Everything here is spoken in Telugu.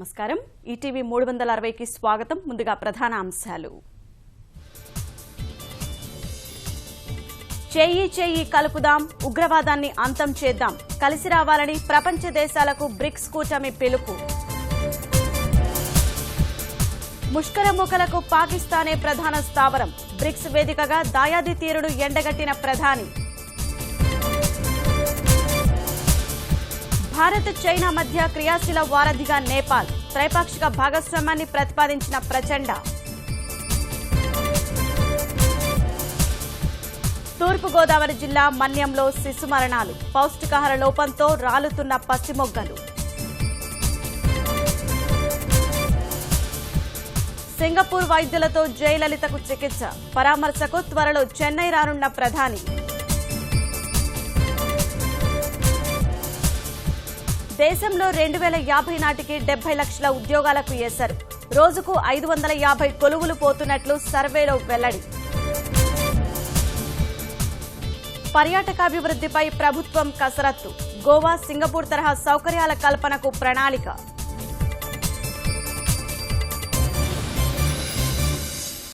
నమస్కారం ఈటీవీ 360కి స్వాగతం ముందుగా ప్రధాన అంశాలు చేయి కలుపుదాం ఉగ్రవాదాన్ని అంతం చేద్దాం కలిసి రావాలని ప్రపంచ దేశాలకు బ్రిక్స్ కూటమి పిలుపు ముష్కరముఖలకు పాకిస్తానే ప్రధాన స్థావరం బ్రిక్స్ వేదికగా దాయాది తీరును ఎండగట్టిన ప్రధాని భారత్ చైనా మధ్య క్రియాశీల వారధిగా నేపాల్ త్రైపాక్షిక భాగస్వామ్యాన్ని ప్రతిపాదించిన ప్రచండ తూర్పుగోదావరి జిల్లా మన్యంలో శిశు మరణాలు పౌష్టికాహార లోపంతో రాలుతున్న పసిమొగ్గలు సింగపూర్ వైద్యులతో జయలలితకు చికిత్స పరామర్శకు త్వరలో చెన్నై రానున్న ప్రధాని దేశంలో 2050 నాటికి 70 లక్షల ఉద్యోగాలకు ఎసరు రోజుకు 550 కొలువులు పోతున్నట్లు సర్వేలో వెల్లడి పర్యాటకాభివృద్ధిపై ప్రభుత్వం కసరత్తు గోవా సింగపూర్ తరహా సౌకర్యాల కల్పనకు ప్రణాళిక